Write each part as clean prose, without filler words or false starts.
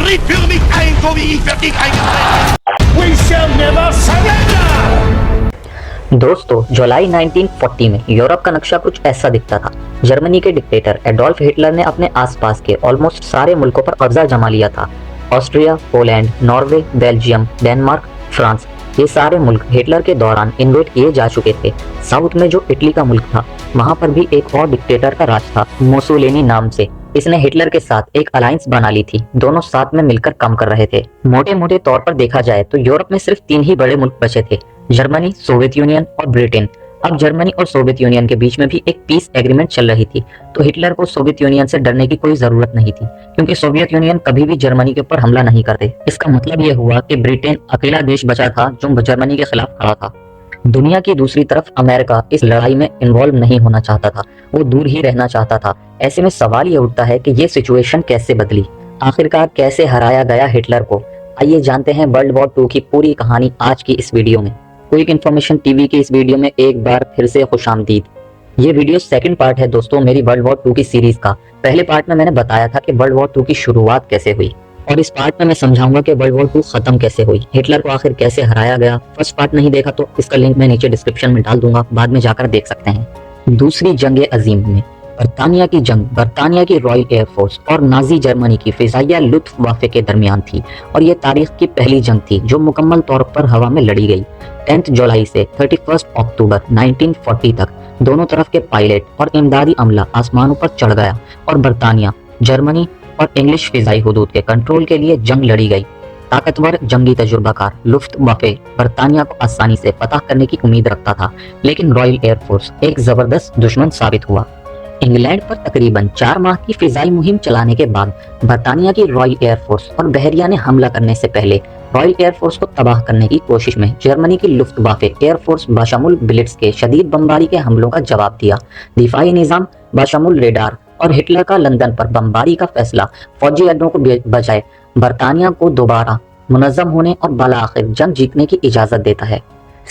Nicht für mich ein, so wie ich für dich eingetreten bin. We shall never surrender! दोस्तों, जुलाई 1940 में Europe का नक्शा कुछ ऐसा दिखता था। जर्मनी के डिक्टेटर एडोल्फ हिटलर ने अपने आसपास के ऑलमोस्ट सारे मुल्कों पर कब्जा जमा लिया था। Austria, Poland, Norway, Belgium, Denmark, France, ये सारे मुल्क हिटलर के दौरान इन्वेड किए जा चुके थे। साउथ में जो इटली का मुल्क था, वहां पर भी एक और डिक्टेटर का राज था, मुसोलिनी नाम से। इसने हिटलर के साथ एक अलायंस बना ली थी। दोनों साथ में मिलकर काम कर रहे थे। मोटे मोटे तौर पर देखा जाए तो यूरोप में सिर्फ 3 ही बड़े मुल्क बचे थे, जर्मनी, सोवियत यूनियन और ब्रिटेन। अब जर्मनी और सोवियत यूनियन के बीच में भी एक पीस एग्रीमेंट चल रही थी, तो हिटलर को सोवियत यूनियन से डरने की कोई जरूरत नहीं थी, क्योंकि सोवियत यूनियन कभी भी जर्मनी के ऊपर हमला नहीं करते। इसका मतलब यह हुआ कि ब्रिटेन अकेला देश बचा था जो जर्मनी के खिलाफ खड़ा था। दुनिया की दूसरी तरफ अमेरिका इस लड़ाई में इन्वॉल्व नहीं होना चाहता था, वो दूर ही रहना चाहता था। ऐसे में सवाल ये उठता है कि ये सिचुएशन कैसे बदली, आखिरकार कैसे हराया गया हिटलर को। आइए जानते हैं वर्ल्ड वॉर 2 की पूरी कहानी आज की इस वीडियो में। क्विक इन्फॉर्मेशन टीवी की इस वीडियो में एक बार फिर से खुशामदीद। ये वीडियो सेकंड पार्ट है दोस्तों मेरी वर्ल्ड वॉर 2 की सीरीज का। पहले पार्ट में मैंने बताया था कि वर्ल्ड वॉर 2 की शुरुआत कैसे हुई, और इस पार्ट में मैं समझाऊंगा कि वर्ल्ड वॉर 2 खत्म कैसे हुई, हिटलर को आखिर कैसे हराया गया। फर्स्ट पार्ट नहीं देखा तो इसका लिंक मैं नीचे डिस्क्रिप्शन में डाल दूंगा, बाद में जाकर देख सकते हैं। दूसरी जंग अजीम में बरतानिया की जंग बरतानिया की रॉयल एयरफोर्स और नाजी जर्मनी की फिजाइया लुत्फवाफे के दरमियान थी, और यह तारीख की पहली जंग थी जो मुकम्मल तौर पर हवा में लड़ी गई। 10 जुलाई से 31 अक्टूबर 1940 तक दोनों तरफ के पायलट और इमदादी अमला आसमानों पर चढ़ गया, और बरतानिया, जर्मनी और इंग्लिश फिजाई हुदूद के कंट्रोल के लिए जंग लड़ी गई। ताकतवर जंगी तजुर्बाकार लुफ्तवाफे बरतानिया को आसानी से फतह करने की उम्मीद रखता था, लेकिन रॉयल एयरफोर्स एक जबरदस्त दुश्मन साबित हुआ। इंग्लैंड पर तकरीबन 4 माह की फिजाई मुहिम चलाने के बाद बरतानिया की रॉयल एयरफोर्स और बहरिया ने हमला करने से पहले रॉयल एयरफोर्स को तबाह करने की कोशिश में जर्मनी की लुफ्तवाफे एयरफोर्स बाशमुल बिलिट्स के शदीद बमबारी के हमलों का जवाब दिया। दिफाई निजाम बाशमुल रेडार और हिटलर का लंदन पर बमबारी का फैसला फौजी अड्डों को बजाय बरतानिया को दोबारा मुनज़्ज़म होने और बालाखिर जंग जीतने की इजाजत देता है।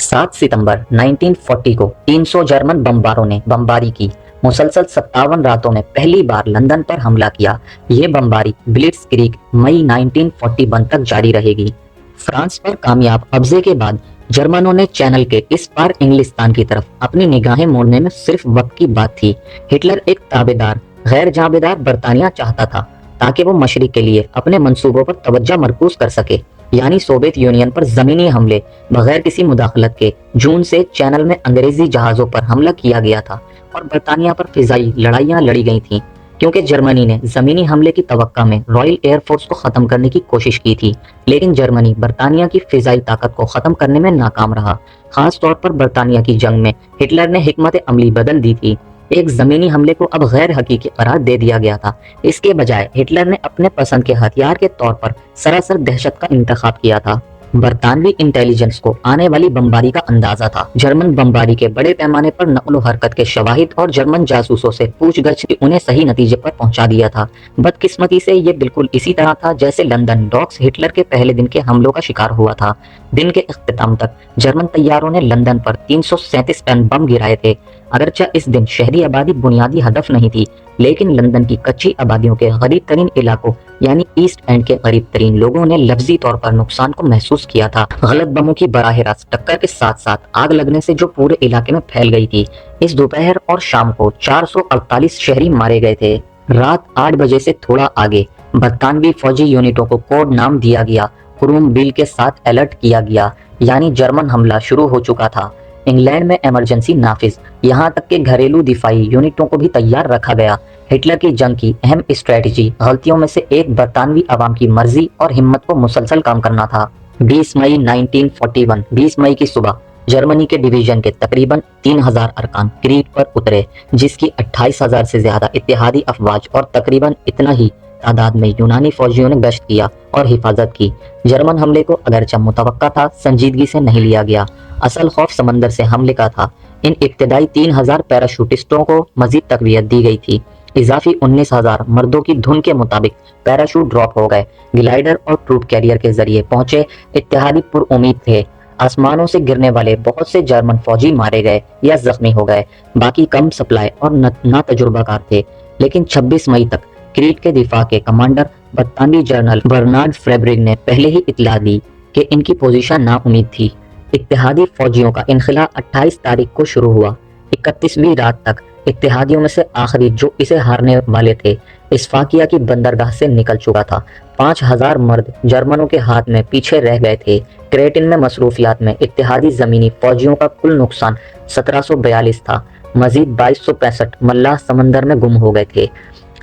7 सितंबर 1940 को 300 जर्मन बमबारों ने बमबारी की। मुसलसल 57 रातों में पहली बार लंदन पर हमला किया। ये बमबारी ब्लिट्ज़क्रीग मई 1941 तक जारी रहेगी। फ्रांस पर कामयाब कब्जे के बाद जर्मनों ने चैनल के इस पार इंग्लिस्तान की तरफ अपनी निगाहें मोड़ने में सिर्फ वक्त की बात थी। हिटलर एक ताबेदार गैर जाबेदार बरतानिया चाहता था, ताकि वो मशरिक के लिए अपने मंसूबों पर तवज्जो मरकूज कर सके, यानी सोवियत यूनियन पर जमीनी हमले बगैर किसी मुदाखलत के। जून से चैनल में अंग्रेजी जहाजों पर हमला किया गया था और बरतानिया पर फिजाई लड़ाइयां लड़ी गई थीं, क्योंकि जर्मनी ने जमीनी हमले की तवक्का में रॉयल एयरफोर्स को खत्म करने की कोशिश की थी, लेकिन जर्मनी बरतानिया की फिजाई ताकत को खत्म करने में नाकाम रहा। खास तौर पर बरतानिया की जंग में हिटलर ने हिकमत अमली बदल दी थी। एक जमीनी हमले को अब गैर हकीकी करार दे दिया गया था। इसके बजाय हिटलर ने अपने पसंद के हथियार के तौर पर सरासर दहशत का इंतखाब किया था। बरतानवी इंटेलिजेंस को आने वाली बमबारी का अंदाजा था। जर्मन बमबारी के बड़े पैमाने पर नक़्ल हरकत के शवाहिद और जर्मन जासूसों से पूछगछ की उन्हें सही नतीजे पर पहुंचा दिया था। बदकिस्मती से ये बिल्कुल इसी तरह था जैसे लंदन डॉक्स हिटलर के पहले दिन के हमलों का शिकार हुआ था। दिन के इख्तिताम तक जर्मन तैयारों ने लंदन पर 337 टन बम गिराए थे। अगरचे इस दिन शहरी आबादी बुनियादी हदफ नहीं थी, लेकिन लंदन की कच्ची आबादियों के गरीब तरीन इलाकों यानी ईस्ट एंड के गरीब तरीन लोगों ने लफ्जी तौर पर नुकसान को महसूस किया था। गलत बमों की बराह रास्त टक्कर के साथ साथ आग लगने से जो पूरे इलाके में फैल गई थी। इस दोपहर और शाम को 448 शहरी मारे गए थे। रात 8 बजे से थोड़ा आगे बरतानवी फौजी यूनिटों को कोड नाम दिया गया। क्रूम बिल के साथ अलर्ट किया गया, यानी जर्मन हमला शुरू हो चुका था। इंग्लैंड में इमरजेंसी नाफिज, यहाँ तक कि घरेलू दिफाई यूनिटों को भी तैयार रखा गया। हिटलर की जंग की अहम स्ट्रेटजी गलतियों में से एक बरतानवी आवाम की मर्जी और हिम्मत को मुसलसल काम करना था। 20 मई 1941 20 मई की सुबह जर्मनी के डिवीजन के तकरीबन 3000 अरकान क्रीट पर उतरे, जिसकी 28,000 से ज्यादा इत्तेहादी अफवाज और तकरीबन इतना ही तादाद में यूनानी फौजियों ने गश्त किया और हिफाजत की। जर्मन हमले को अगरचे मुतवक्का था, संजीदगी से नहीं लिया गया। असल खौफ समंदर से हमले का था। इन इब्तदाई 3000 पैराशूटिस्टों को मजीद तकवीत दी गई थी। इजाफी 19,000 मर्दों की धुन के मुताबिक पैराशूट ड्रॉप हो गए। ग्लाइडर और ट्रूप कैरियर के जरिए पहुंचे इत्तेहादी पुरउम्मीद थे। आसमानों से गिरने वाले बहुत से जर्मन फौजी मारे गए या जख्मी हो गए, बाकी कम सप्लाई और ना तजुर्बाकार थे। लेकिन 26 मई तक क्रीट के दिफा के कमांडर बरतानवी जर्नल बर्नार्ड फ्रेबरिग ने पहले ही इतला दी कि इनकी पोजीशन नाउमीद थी। इत्तेहादी फौजियों का इनखला 28 तारीख को शुरू हुआ। 31वीं रात तक इत्तेहादियों में से आखिरी जो इसे हारने वाले थे इस्फाकिया की बंदरगाह से निकल चुका था। 5000 मर्द जर्मनों के हाथ में पीछे रह गए थे। क्रेटिन में मसरूफियात में इत्तेहादी जमीनी फौजियों का कुल नुकसान 1742 था। मजीद 2265 मल्लाह समंदर में गुम हो गए थे।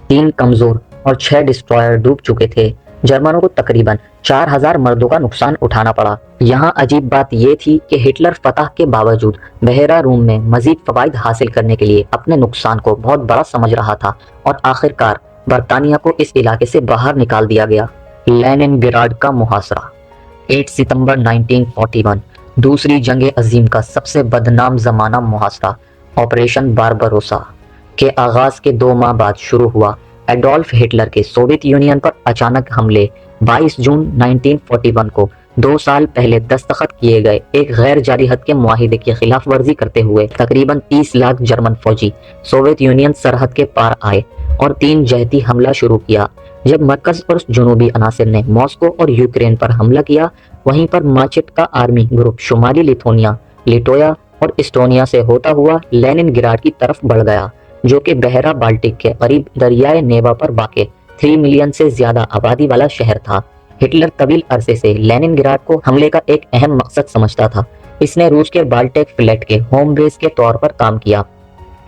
3 कमजोर और 6 डिस्ट्रॉयर डूब चुके थे। जर्मनों को तकरीबन 4000 मर्दों का नुकसान उठाना पड़ा। यहाँ अजीब बात यह थी कि हिटलर फतह के बावजूद बहरा रूम में मजीद फवाइद हासिल करने के लिए अपने नुकसान को बहुत बड़ा समझ रहा था और आखिरकार बरतानिया को इस इलाके से बाहर निकाल दिया गया। लेनिनग्राड का मुहासरा 8 सितंबर 1941 दूसरी जंग अजीम का सबसे बदनाम जमाना मुहासरा ऑपरेशन बारबरोसा के आगाज के 2 माह बाद शुरू हुआ। एडोल्फ हिटलर के सोवियत यूनियन पर अचानक हमले 22 जून 1941 को 2 साल पहले दस्तखत किए गए एक गैर जारी हद के मुआहिदे की खिलाफ वर्जी करते हुए तकरीबन 30 लाख जर्मन फौजी सोवियत यूनियन सरहद के पार आए और 3 जहती हमला शुरू किया। जब मरकज और जुनूबी अनासिर ने मॉस्को और यूक्रेन पर हमला किया, वहीं पर माचिट का आर्मी ग्रुप शुमाली लिथुआनिया, लिटोया और इस्टोनिया से होता हुआ लेनिनग्राड की तरफ बढ़ गया, जो कि बहरा बाल्टिक के करीब दरियाए नेवा पर वाक़े 3 मिलियन से ज्यादा आबादी वाला शहर था। हिटलर तवील अरसे से लेनिनग्राड को हमले का एक अहम मकसद समझता था। इसने रूस के बाल्टिक फ्लीट के होम बेस के तौर पर काम किया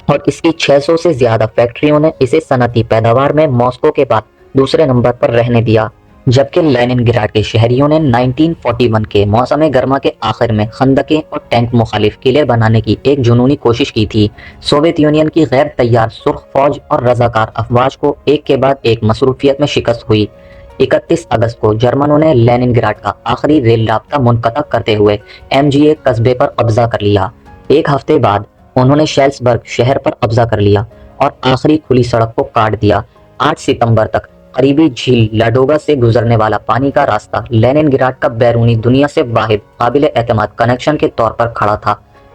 और इसकी 600 से ज्यादा फैक्ट्रियों ने इसे सनती पैदावार में मॉस्को के बाद दूसरे नंबर पर रहने दिया। जबकि लेनिनग्राड के शहरियों ने 1941 के मौसम गर्मा के आखिर में खंदकें और टैंक मुखालिफ किले बनाने की एक जुनूनी कोशिश की थी। सोवियत यूनियन की गैर तैयार सुर्ख फौज और रजाकार अफवाज को एक के बाद एक मसरूफियत में शिकस्त हुई। 31 अगस्त को जर्मनों ने लेनिनग्राड का आखिरी रेल राब्ता मुनक़ता करते हुए MGA कस्बे पर कब्जा कर लिया। एक हफ्ते बाद उन्होंने शेल्सबर्ग शहर पर कब्जा कर लिया और आखिरी खुली सड़क को काट दिया। 8 सितंबर तक करीबी झील लाडोगा से गुजरने वाला पानी का रास्ता लेनिनग्राड का बैरूनी दुनिया से वाहिद काबिल एतमाद कनेक्शन के तौर पर खड़ा था।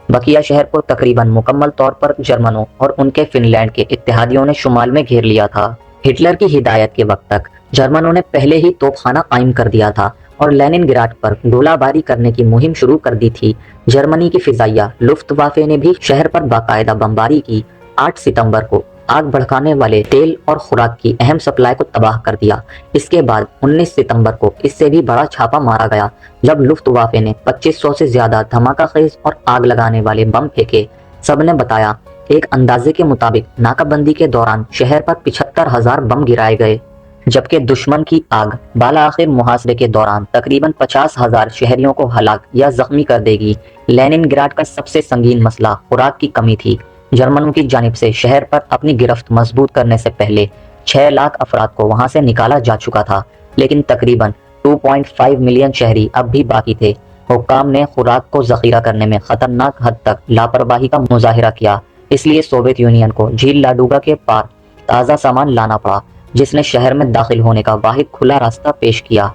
बकिया शहर को तकरीबन मुकम्मल तौर पर जर्मनों और उनके फिनलैंड के इत्तेहादियों ने शुमाल में घेर लिया था। हिटलर की हिदायत के वक्त तक जर्मनों ने पहले ही तोपखाना कायम कर दिया था और लेनिनग्राड पर गोलाबारी करने की मुहिम शुरू कर दी थी। जर्मनी की फिजाइया लुफ्तवाफे ने भी शहर पर बाकायदा बमबारी की। 8 सितंबर को आग भड़काने वाले तेल और खुराक की अहम सप्लाई को तबाह कर दिया। इसके बाद 19 सितंबर को इससे भी बड़ा छापा मारा गया, जब लुफ्तवाफे ने 2500 से ज्यादा धमाकाखेज और आग लगाने वाले बम फेंके। सबने बताया एक अंदाजे के मुताबिक नाकाबंदी के दौरान शहर पर 75,000 बम गिराए गए, जबकि दुश्मन की आग बाला आखिर मुहासरे के दौरान तकरीबन 50,000 शहरियों को हलाक या जख्मी कर देगी। लेनिनग्राड का सबसे संगीन मसला खुराक की कमी थी। जर्मनों की जानिब से शहर पर अपनी गिरफ्त मजबूत करने से पहले 6 लाख अफराद को वहां से निकाला जा चुका था, लेकिन तकरीबन 2.5 मिलियन शहरी अब भी बाकी थे। हुक्काम ने खुराक को जखीरा करने में खतरनाक हद तक लापरवाही का मुजाहिरा किया, इसलिए सोवियत यूनियन को झील लाडोगा के पार ताज़ा सामान लाना पड़ा, जिसने शहर में दाखिल होने का वाहिद खुला रास्ता पेश किया।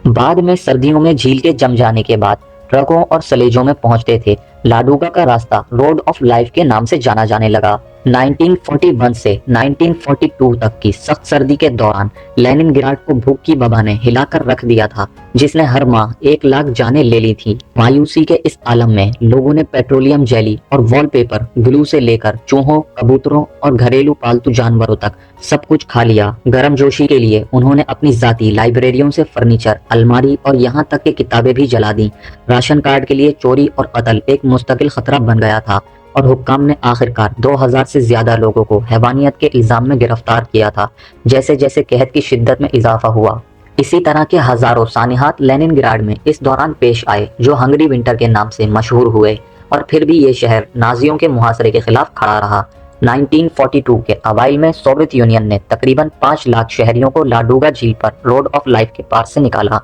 बाद में सर्दियों में झील के जम जाने के बाद ट्रकों और सलेजों में पहुंचते थे। लाडोगा का रास्ता रोड ऑफ लाइफ के नाम से जाना जाने लगा। 1941 से 1942 तक की सख्त सर्दी के दौरान लेनिनग्राड को भूख की वबा ने हिलाकर रख दिया था, जिसने हर माह 1 लाख जानें ले ली थी। मायूसी के इस आलम में लोगों ने पेट्रोलियम जेली और वॉलपेपर ग्लू से लेकर चूहों, कबूतरों और घरेलू पालतू जानवरों तक सब कुछ खा लिया। गर्मजोशी के लिए उन्होंने अपनी जाती लाइब्रेरियों से फर्नीचर, अलमारी और यहाँ तक कि किताबें भी जला दी। राशन कार्ड के लिए चोरी और कत्ल एक मुस्तकिल खतरा बन गया था और हुक्काम ने आखिरकार 2000 से ज्यादा लोगों को हैवानियत के इल्जाम में गिरफ्तार किया था। जैसे जैसे कहत की शिद्दत में इजाफा हुआ, इसी तरह के हजारों सानिहात लेनिनग्राड में इस दौरान पेश आए, जो हंगरी विंटर के नाम से मशहूर हुए। और फिर भी ये शहर नाजियों के मुहासरे के खिलाफ खड़ा रहा। 1942 के अवाइल में सोवियत यूनियन ने तकरीबन 5 लाख शहरियों को लाडोगा झील पर रोड ऑफ लाइफ के पार से निकाला,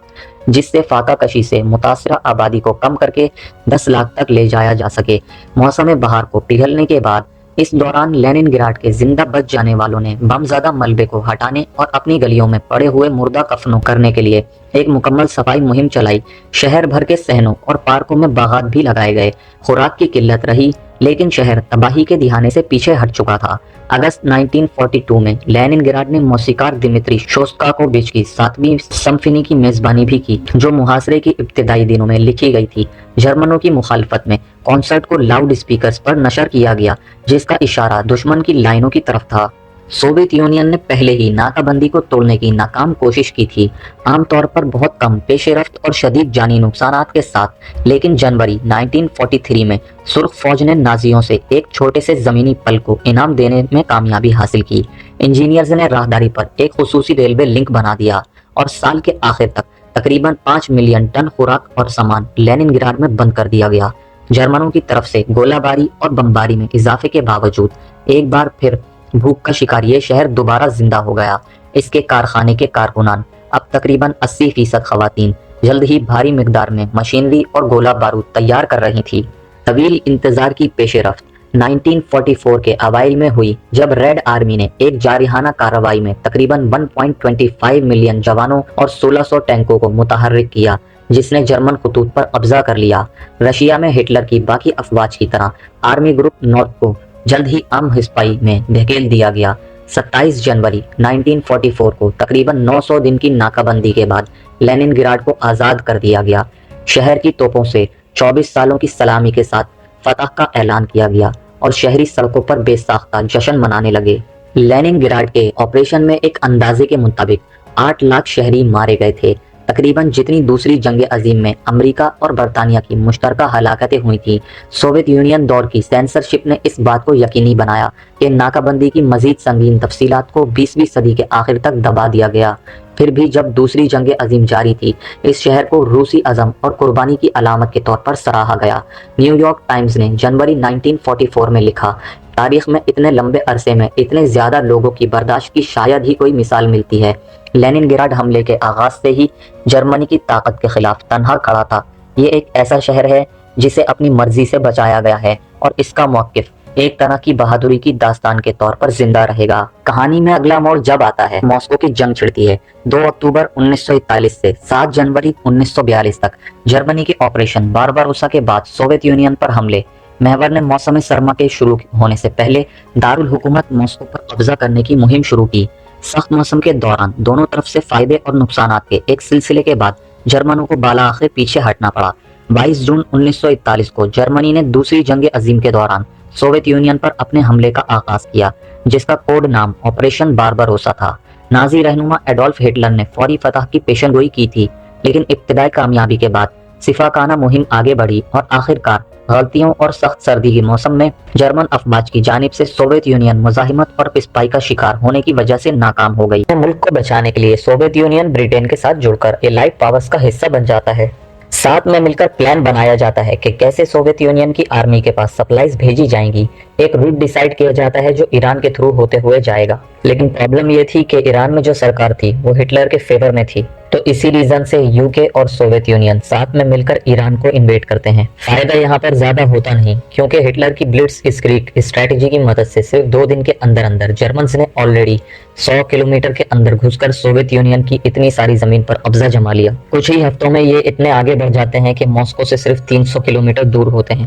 जिससे फाका कशी से मुतासरा आबादी को कम करके 10 लाख तक ले जाया जा सके। मौसम बहार को पिघलने के बाद इस दौरान लेनिनग्राड के जिंदा बच जाने वालों ने बमज़दा मलबे को हटाने और अपनी गलियों में पड़े हुए मुर्दा कफनों करने के लिए एक मुकम्मल सफाई मुहिम चलाई। शहर भर के सहनों और पार्कों में बागात भी लगाए गए। खुराक की किल्लत रही, लेकिन शहर तबाही के दिहाने से पीछे हट चुका था। अगस्त 1942 में लेनिनग्राड ने मौसीकार दिमित्री शोस्ताकोविच की 7वीं सिम्फनी की मेजबानी भी की, जो मुहासरे के इब्तिदाई दिनों में लिखी गई थी। जर्मनों की मुखालफत में कॉन्सर्ट को लाउड स्पीकर्स पर नशर किया गया, जिसका इशारा दुश्मन की लाइनों की तरफ था। सोवियत यूनियन ने पहले ही नाकाबंदी को तोड़ने की नाकाम कोशिश की थी, आमतौर पर बहुत कम पेशरफ्त और शदीद जानी नुकसानात के साथ। लेकिन जनवरी 1943 में सुर्ख फौज ने नाजियों से एक छोटे से जमीनी पल को इनाम देने में कामयाबी हासिल की। इंजीनियर्स ने राहदारी पर एक खुसूसी रेलवे लिंक बना दिया और साल के आखिर तक तकरीबन 5 मिलियन टन खुराक और सामान लेनिनग्राड में बंद कर दिया गया। जर्मनों की तरफ से गोलाबारी और बमबारी में इजाफे के बावजूद एक बार फिर भूख का शिकार ये शहर दोबारा जिंदा हो गया। इसके कारखाने के कारकुनान, अब तकरीबन 80% खवातीन, जल्द ही भारी मिकदार में मशीनरी और गोला बारूद तैयार कर रही थी। तवील इंतजार की पेशरफ्त 1944 के अवाइल में हुई, जब रेड आर्मी ने एक जारिहाना कार्रवाई में तकरीबन 1.25 मिलियन जवानों और 1600 टैंकों को मुतहर्रिक किया, जिसने जर्मन खतूत पर कब्जा कर लिया। रशिया में हिटलर की बाकी अफवाज की तरह आर्मी ग्रुप नॉर्थ को जल्द ही आम हिस्पाई में धकेल दिया गया। 27 जनवरी 1944 को तकरीबन 900 दिन की नाकाबंदी के बाद लेनिनग्राड को आज़ाद कर दिया गया। शहर की तोपों से 24 सालों की सलामी के साथ फतह का ऐलान किया गया और शहरी सड़कों पर बेसाख्ता जश्न मनाने लगे। लेनिनग्राड के ऑपरेशन में एक अंदाजे के मुताबिक 8 लाख शहरी मारे गए थे, तकरीबन जितनी दूसरी जंग अजीम में अमेरिका और बरतानिया की मुश्तरका हलाकतें हुई थी। सोवियत यूनियन दौर की सेंसरशिप ने इस बात को यकीनी बनाया कि नाकाबंदी की मजीद संगीन तफसीलात को 20वीं सदी के आखिर तक दबा दिया गया। फिर भी जब दूसरी जंग अजीम जारी थी, इस शहर को रूसी अज़म और कुर्बानी की अलामत के तौर पर सराहा गया। न्यूयॉर्क टाइम्स ने जनवरी 1944 में लिखा, तारीख में इतने लंबे अरसे में इतने ज्यादा लोगों की बर्दाश्त की शायद ही कोई मिसाल मिलती है। लेनिनग्राड हमले के आगाज से ही जर्मनी की ताकत के खिलाफ तन्हा खड़ा था। ये एक ऐसा शहर है जिसे अपनी मर्जी से बचाया गया है और इसका मौकिफ एक तरह की बहादुरी की दास्तान के तौर पर जिंदा रहेगा। कहानी में अगला मोड़ जब आता है, मॉस्को की जंग छिड़ती है। 2 अक्टूबर 1941 से 7 जनवरी 1942 तक जर्मनी के ऑपरेशन बारबारोसा के बाद सोवियत यूनियन पर हमले। महवर ने मौसम सरमा के शुरू होने से पहले दारुल हुकूमत मॉस्को पर कब्जा करने की मुहिम शुरू की। सख्त मौसम के दौरान दोनों तरफ से फायदे और नुकसानात के एक सिलसिले के बाद जर्मनों को बाला आखिर पीछे हटना पड़ा। 22 जून 1941 को जर्मनी ने दूसरी जंग अजीम के दौरान सोवियत यूनियन पर अपने हमले का आगाज किया, जिसका कोड नाम ऑपरेशन बारबारोसा था। नाजी रहनुमा एडोल्फ हिटलर ने फौरी फतह की पेशनगोई की थी, लेकिन इब्तिदाई कामयाबी के बाद सिफाकाना मुहिम आगे बढ़ी और आखिरकार गलतियों और सख्त सर्दी के मौसम में जर्मन अफवाज की जानिब से सोवियत यूनियन मुजाहिमत और पिस्पाई का शिकार होने की वजह से नाकाम हो गई। मुल्क को बचाने के लिए सोवियत यूनियन ब्रिटेन के साथ जुड़कर एलाइड पावर्स का हिस्सा बन जाता है। साथ में मिलकर प्लान बनाया जाता है कि कैसे सोवियत यूनियन की आर्मी के पास सप्लाईज भेजी जाएंगी। एक रूट डिसाइड किया जाता है जो ईरान के थ्रू होते हुए जाएगा, लेकिन प्रॉब्लम ये थी कि ईरान में जो सरकार थी वो हिटलर के फेवर में थी, तो इसी रीजन से यूके और सोवियत यूनियन साथ में मिलकर ईरान को इन्वेड करते हैं। फायदा यहाँ पर ज्यादा होता नहीं, क्योंकि हिटलर की ब्लिट्जक्रीग स्ट्रेटेजी की मदद से सिर्फ 2 दिन के अंदर अंदर जर्मन्स ने ऑलरेडी 100 किलोमीटर के अंदर घुसकर सोवियत यूनियन की इतनी सारी जमीन पर कब्जा जमा लिया। कुछ ही हफ्तों में ये इतने आगे बढ़ जाते हैं कि मॉस्को से सिर्फ 300 किलोमीटर दूर होते हैं।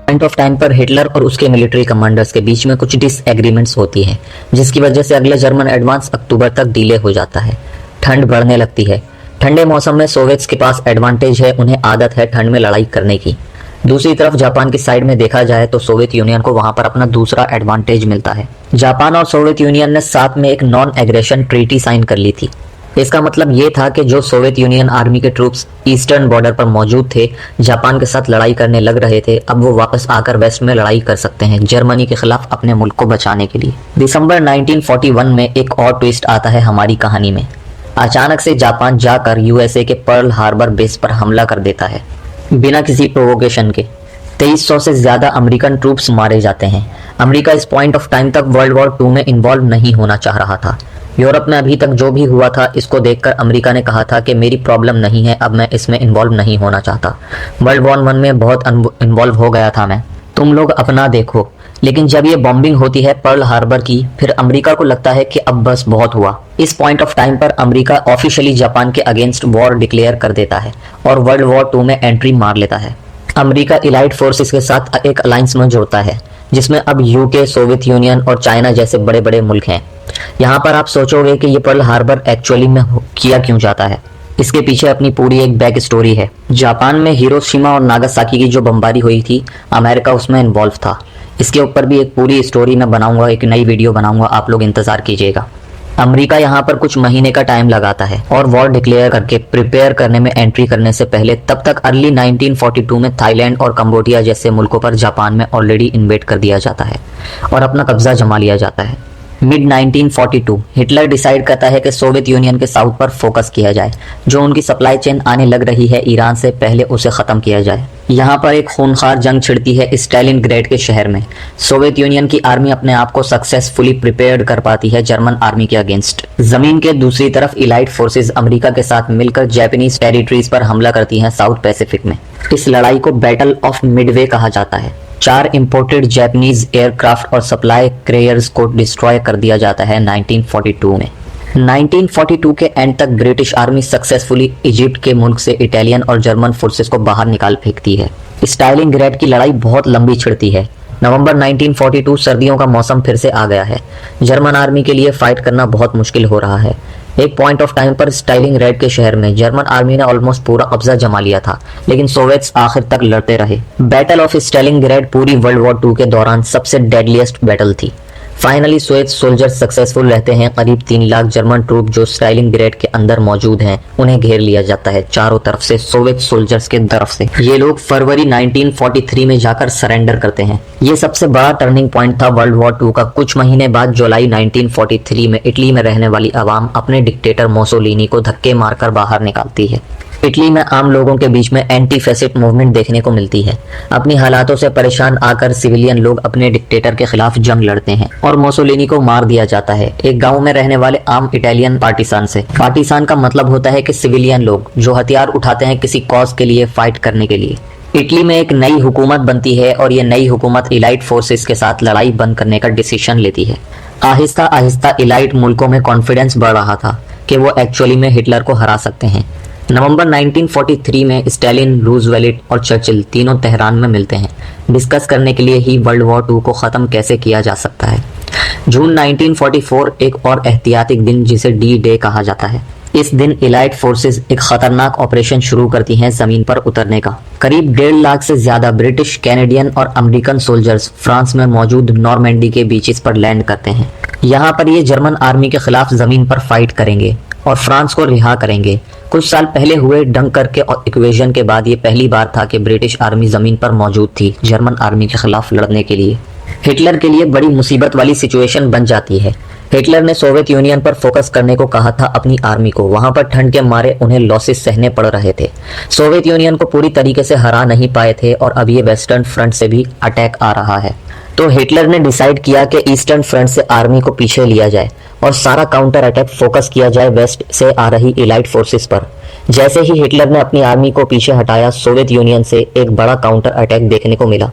पॉइंट ऑफ टाइम पर हिटलर और उसके मिलिट्री कमांडर्स के बीच में कुछ डिसएग्रीमेंट्स होती हैं, जिसकी वजह से अगला जर्मन एडवांस अक्टूबर तक डिले हो जाता है। ठंड बढ़ने लगती है। ठंडे मौसम में सोवियत्स के पास एडवांटेज है, उन्हें आदत है ठंड में लड़ाई करने की। दूसरी तरफ जापान की साइड में देखा जाए तो सोवियत यूनियन को वहां पर अपना दूसरा एडवांटेज मिलता है। जापान और सोवियत यूनियन ने साथ में एक नॉन एग्रेशन ट्रीटी साइन कर ली थी। इसका मतलब ये था कि जो सोवियत यूनियन आर्मी के ट्रूप्स ईस्टर्न बॉर्डर पर मौजूद थे, जापान के साथ लड़ाई करने लग रहे थे, अब वो वापस आकर वेस्ट में लड़ाई कर सकते हैं जर्मनी के खिलाफ अपने मुल्क को बचाने के लिए। दिसंबर 1941 में एक और ट्विस्ट आता है हमारी कहानी में। अचानक से जापान जाकर यूएसए के पर्ल हार्बर बेस पर हमला कर देता है बिना किसी प्रोवोकेशन के। 2300 से ज्यादा अमेरिकन ट्रूप्स मारे जाते हैं। अमेरिका इस पॉइंट ऑफ टाइम तक वर्ल्ड वॉर 2 में इन्वॉल्व नहीं होना चाह रहा था। यूरोप में अभी तक जो भी हुआ था, इसको देखकर अमेरिका ने कहा था कि मेरी प्रॉब्लम नहीं है, अब मैं इसमें इन्वॉल्व नहीं होना चाहता। वर्ल्ड वॉर 1 में बहुत इन्वॉल्व हो गया था मैं, तुम लोग अपना देखो। लेकिन जब ये बॉम्बिंग होती है पर्ल हार्बर की, फिर अमेरिका को लगता है कि अब बस बहुत हुआ। इस पॉइंट ऑफ टाइम पर अमेरिका ऑफिशियली जापान के अगेंस्ट वॉर डिक्लेयर कर देता है और वर्ल्ड वॉर 2 में एंट्री मार लेता है। अमेरिका इलाइट फोर्सेस के साथ एक अलायंस में जुड़ता है, जिसमें अब यूके, सोवियत यूनियन और चाइना जैसे बड़े बड़े मुल्क हैं। यहाँ पर आप सोचोगे कि ये पर्ल हार्बर एक्चुअली में किया क्यों जाता है। इसके पीछे अपनी पूरी एक बैक स्टोरी है। जापान में हिरोशिमा और नागासाकी की जो बमबारी हुई थी, अमेरिका उसमें इन्वॉल्व था। इसके ऊपर भी एक पूरी स्टोरी मैं बनाऊंगा, एक नई वीडियो बनाऊंगा, आप लोग इंतजार कीजिएगा। अमेरिका यहाँ पर कुछ महीने का टाइम लगाता है और वॉर डिक्लेयर करके प्रिपेयर करने में एंट्री करने से पहले तब तक अर्ली 1942 में थाईलैंड और कंबोडिया जैसे मुल्कों पर जापान में ऑलरेडी इन्वेड कर दिया जाता है और अपना कब्जा जमा लिया जाता है। मिड 1942 हिटलर डिसाइड करता है कि सोवियत यूनियन के साउथ पर फोकस किया जाए। जो उनकी सप्लाई चेन आने लग रही है ईरान से, पहले उसे खत्म किया जाए। यहाँ पर एक खूनखार जंग छिड़ती है स्टालिनग्रेड के शहर में। सोवियत यूनियन की आर्मी अपने आप को सक्सेसफुली प्रिपेयर्ड कर पाती है जर्मन आर्मी के अगेंस्ट। जमीन के दूसरी तरफ इलाइट फोर्सेस अमेरिका के साथ मिलकर जापानीज टेरिटरीज पर हमला करती हैं साउथ पैसिफिक में। इस लड़ाई को बैटल ऑफ मिडवे कहा जाता है। 4 इंपोर्टेड जापानीज एयरक्राफ्ट और सप्लाई क्रेयर्स को डिस्ट्रॉय कर दिया जाता है 1942 में। 1942 के एंड तक ब्रिटिश आर्मी सक्सेसफुली इजिप्ट के मुल्क से इटालियन और जर्मन फोर्सेस को बाहर निकाल फेंकती है। स्टालिनग्रेड की लड़ाई बहुत लंबी छिड़ती है। नवंबर 1942 सर्दियों का मौसम फिर से आ गया है। जर्मन आर्मी के लिए फाइट करना बहुत मुश्किल हो रहा है। एक पॉइंट ऑफ टाइम पर स्टालिनग्रेड के शहर में जर्मन आर्मी ने ऑलमोस्ट पूरा कब्जा जमा लिया था, लेकिन सोवियट्स आखिर तक लड़ते रहे। बैटल ऑफ स्टालिनग्रेड पूरी वर्ल्ड वॉर 2 के दौरान सबसे डेडलीस्ट बैटल थी। फाइनली सोवियत सोल्जर्स सक्सेसफुल रहते हैं। करीब 3 लाख जर्मन ट्रूप जो स्टालिनग्रेड के अंदर मौजूद हैं, उन्हें घेर लिया जाता है चारों तरफ से सोवियत सोल्जर्स के तरफ से। ये लोग फरवरी 1943 में जाकर सरेंडर करते हैं। ये सबसे बड़ा टर्निंग पॉइंट था वर्ल्ड वॉर 2 का। कुछ महीने बाद जुलाई 1943 में इटली में रहने वाली आवाम अपने डिक्टेटर मोसोलिनी को धक्के मारकर बाहर निकालती है। इटली में आम लोगों के बीच में एंटी फैसिस्ट मूवमेंट देखने को मिलती है। अपनी हालातों से परेशान आकर सिविलियन लोग अपने डिक्टेटर के खिलाफ जंग लड़ते हैं और मोसोलिनी को मार दिया जाता है एक गांव में रहने वाले आम इटालियन पार्टिसान से। पार्टिसान का मतलब होता है कि सिविलियन लोग जो हथियार उठाते हैं किसी कॉज के लिए, फाइट करने के लिए। इटली में एक नई हुकूमत बनती है और ये नई हुकूमत इलाइट फोर्सेस के साथ लड़ाई बंद करने का डिसीजन लेती है। आहिस्ता आहिस्ता इलाइट मुल्कों में कॉन्फिडेंस बढ़ रहा था कि वो एक्चुअली में हिटलर को हरा सकते हैं। नवंबर 1943 में स्टालिन, रूजवेल्ट और चर्चिल तीनों तेहरान में मिलते हैं, डिस्कस करने के लिए ही वर्ल्ड वॉर 2 को ख़त्म कैसे किया जा सकता है। जून 1944 एक और एहतियाती दिन जिसे डी डे कहा जाता है। इस दिन इलाइट फोर्सेस एक खतरनाक ऑपरेशन शुरू करती हैं जमीन पर उतरने का। करीब 1.5 लाख से ज्यादा ब्रिटिश, कैनेडियन और अमेरिकन सोल्जर्स फ्रांस में मौजूद नॉर्मैंडी के बीचेस पर लैंड करते हैं। यहाँ पर ये जर्मन आर्मी के खिलाफ जमीन पर फाइट करेंगे और फ्रांस को रिहा करेंगे। कुछ साल पहले हुए डंकर्क के इक्वेशन के बाद ये पहली बार था कि ब्रिटिश आर्मी जमीन पर मौजूद थी जर्मन आर्मी के खिलाफ लड़ने के लिए। हिटलर के लिए बड़ी मुसीबत वाली सिचुएशन बन जाती है। हिटलर ने सोवियत यूनियन पर फोकस करने को कहा था अपनी आर्मी को। वहां पर ठंड के मारे उन्हें लॉसेस सहने पड़ रहे थे। सोवियत यूनियन को पूरी तरीके से हरा नहीं पाए थे और अब ये वेस्टर्न फ्रंट से भी अटैक आ रहा है। तो हिटलर ने डिसाइड किया कि ईस्टर्न फ्रंट से आर्मी को पीछे लिया जाए और सारा काउंटर अटैक फोकस किया जाए वेस्ट से आ रही इलाइट फोर्सेस पर। जैसे ही हिटलर ने अपनी आर्मी को पीछे हटाया, सोवियत यूनियन से एक बड़ा काउंटर अटैक देखने को मिला।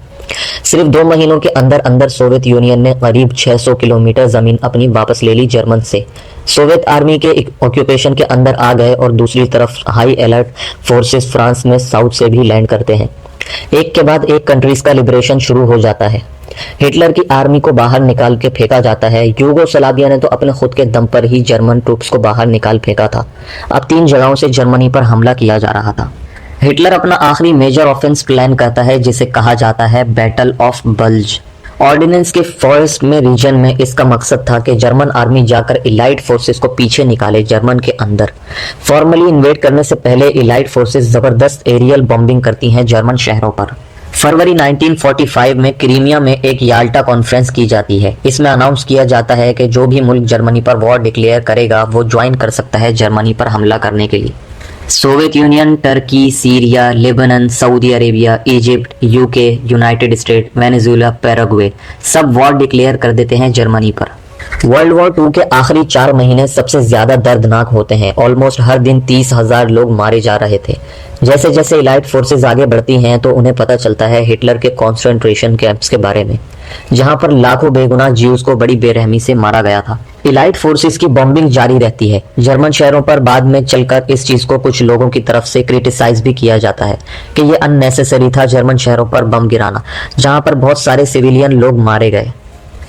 सिर्फ 2 महीनों के अंदर अंदर सोवियत यूनियन ने करीब 600 किलोमीटर जमीन अपनी वापस ले ली जर्मन से। सोवियत आर्मी के ऑक्यूपेशन के अंदर आ गए और दूसरी तरफ हाई अलर्ट फोर्सेस फ्रांस में साउथ से भी लैंड करते हैं। एक के बाद एक कंट्रीज का लिबरेशन शुरू हो जाता है। हिटलर की आर्मी को बाहर निकाल के फेंका जाता है। यूगोस्लाविया ने तो अपने खुद के दम पर ही जर्मन ट्रूप्स को बाहर निकाल फेंका था। अब 3 जगहों से जर्मनी पर हमला किया जा रहा था। हिटलर अपना आखिरी मेजर ऑफेंस प्लान करता है जिसे कहा जाता है बैटल ऑफ बल्ज। ऑर्डिनेंस के फॉरेस्ट में रीजन में इसका मकसद था कि जर्मन आर्मी जाकर इलाइट फोर्सेस को पीछे निकाले जर्मन के अंदर। फॉर्मली इन्वेड करने से पहले इलाइट फोर्सेस जबरदस्त एरियल बॉम्बिंग करती हैं जर्मन शहरों पर। फरवरी 1945 में क्रीमिया में एक याल्टा कॉन्फ्रेंस की जाती है। इसमें अनाउंस किया जाता है कि जो भी मुल्क जर्मनी पर वॉर डिक्लेयर करेगा वो ज्वाइन कर सकता है जर्मनी पर हमला करने के लिए। Soviet union, Turkey, Syria, Lebanon, Saudi Arabia, Egypt, UK, United state, Venezuela, Paraguay सब वॉर डिक्लेयर कर देते हैं जर्मनी पर। वर्ल्ड वॉर 2 के आखिरी 4 महीने सबसे ज्यादा दर्दनाक होते हैं। ऑलमोस्ट हर दिन 30,000 लोग मारे जा रहे थे। जैसे जैसे इलाइट फोर्सेस आगे बढ़ती हैं तो उन्हें पता चलता है हिटलर के कॉन्सेंट्रेशन कैंप्स के बारे में, जहां पर लाखों बेगुनाह ज्यूज को बड़ी बेरहमी से मारा गया था। इलाइट फोर्सेस की बॉम्बिंग जारी रहती है जर्मन शहरों पर। बाद में चलकर इस चीज को कुछ लोगों की तरफ से क्रिटिसाइज भी किया जाता है कि ये अननेसेसरी था जर्मन शहरों पर बम गिराना, जहां पर बहुत सारे सिविलियन लोग मारे गए।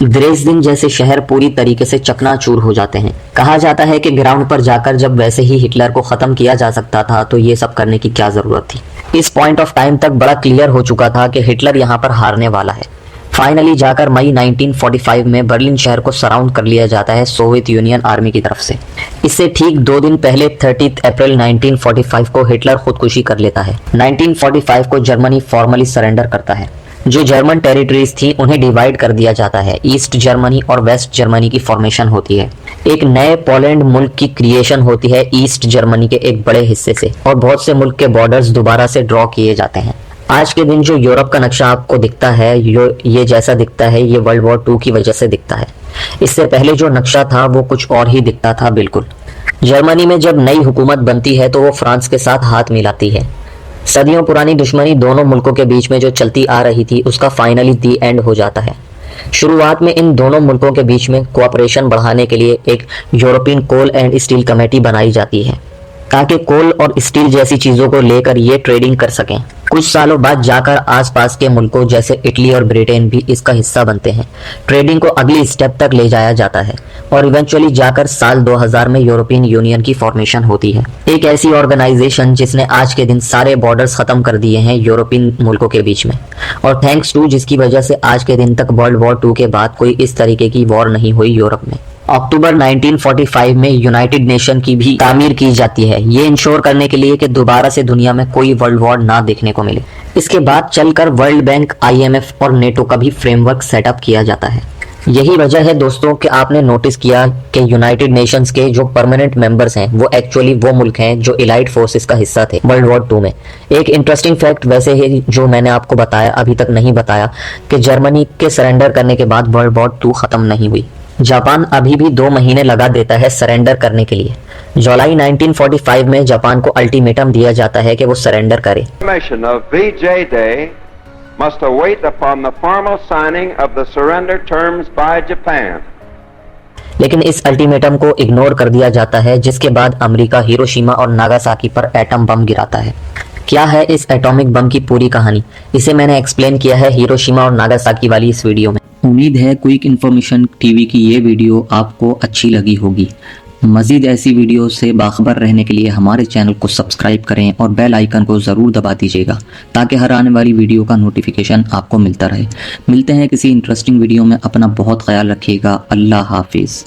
द्रेसडिन जैसे शहर पूरी तरीके से चकनाचूर हो जाते हैं। कहा जाता है कि ग्राउंड पर जाकर जब वैसे ही हिटलर को खत्म किया जा सकता था तो ये सब करने की क्या जरूरत थी। इस पॉइंट ऑफ टाइम तक बड़ा क्लियर हो चुका था कि हिटलर यहाँ पर हारने वाला है। फाइनली जाकर मई 1945 में बर्लिन शहर को सराउंड कर लिया जाता है सोवियत यूनियन आर्मी की तरफ से। इससे ठीक 2 दिन पहले 30 अप्रैल 1945 को हिटलर खुदकुशी कर लेता है। 1945 को जर्मनी फॉर्मली सरेंडर करता है। जो जर्मन टेरिटरीज थी उन्हें डिवाइड कर दिया जाता है। ईस्ट जर्मनी और वेस्ट जर्मनी की फॉर्मेशन होती है। एक नए पोलैंड मुल्क की क्रिएशन होती है ईस्ट जर्मनी के एक बड़े हिस्से से, और बहुत से मुल्क के बॉर्डर्स दोबारा से ड्रॉ किए जाते हैं। आज के दिन जो यूरोप का नक्शा आपको दिखता है, ये जैसा दिखता है, ये वर्ल्ड वॉर 2 की वजह से दिखता है। इससे पहले जो नक्शा था वो कुछ और ही दिखता था बिल्कुल। जर्मनी में जब नई हुकूमत बनती है तो वो फ्रांस के साथ हाथ मिलाती है। सदियों पुरानी दुश्मनी दोनों मुल्कों के बीच में जो चलती आ रही थी उसका फाइनली दी एंड हो जाता है। शुरुआत में इन दोनों मुल्कों के बीच में कोऑपरेशन बढ़ाने के लिए एक European coal and steel committee बनाई जाती है ताकि कोल और स्टील जैसी चीजों को लेकर ये ट्रेडिंग कर सकें। कुछ सालों बाद जाकर आसपास के मुल्कों जैसे इटली और ब्रिटेन भी इसका हिस्सा बनते हैं। ट्रेडिंग को अगली स्टेप तक ले जाया जाता है और इवेंचुअली जाकर साल 2000 में यूरोपियन यूनियन की फॉर्मेशन होती है। एक ऐसी ऑर्गेनाइजेशन जिसने आज के दिन सारे बॉर्डर्स खत्म कर दिए हैं यूरोपियन मुल्कों के बीच में, और थैंक्स टू जिसकी वजह से आज के दिन तक वर्ल्ड वॉर 2 के बाद कोई इस तरीके की वॉर नहीं हुई यूरोप में। अक्टूबर 1945 में यूनाइटेड नेशन की भी तामीर की जाती है, ये इंश्योर करने के लिए कि दोबारा से दुनिया में कोई वर्ल्ड वॉर ना देखने को मिले। इसके बाद चलकर वर्ल्ड बैंक, IMF और नेटो का भी फ्रेमवर्क सेटअप किया जाता है। यही वजह है दोस्तों कि आपने नोटिस किया कि यूनाइटेड नेशंस के जो परमानेंट मेंबर्स हैं वो एक्चुअली वो मुल्क हैं जो इलाइट फोर्सेस का हिस्सा थे वर्ल्ड वॉर 2 में। एक इंटरेस्टिंग फैक्ट वैसे है जो मैंने आपको बताया, अभी तक नहीं बताया, कि जर्मनी के सरेंडर करने के बाद वर्ल्ड वॉर 2 खत्म नहीं हुई। जापान अभी भी 2 महीने लगा देता है सरेंडर करने के लिए। जुलाई 1945 में जापान को अल्टीमेटम दिया जाता है कि वो सरेंडर करे। of VJ Day must await upon the formal signing of the surrender terms by Japan. लेकिन इस अल्टीमेटम को इग्नोर कर दिया जाता है, जिसके बाद अमेरिका हिरोशिमा और नागासाकी पर एटम बम गिराता है। क्या है इस एटॉमिक बम की पूरी कहानी, इसे मैंने एक्सप्लेन किया है हिरोशिमा और नागासाकी वाली इस वीडियो में। उम्मीद है क्विक इन्फॉर्मेशन टीवी की ये वीडियो आपको अच्छी लगी होगी। मज़ीद ऐसी वीडियो से बाखबर रहने के लिए हमारे चैनल को सब्सक्राइब करें और बेल आइकन को ज़रूर दबा दीजिएगा ताकि हर आने वाली वीडियो का नोटिफिकेशन आपको मिलता रहे। मिलते हैं किसी इंटरेस्टिंग वीडियो में। अपना बहुत ख्याल रखिएगा। अल्लाह हाफिज़।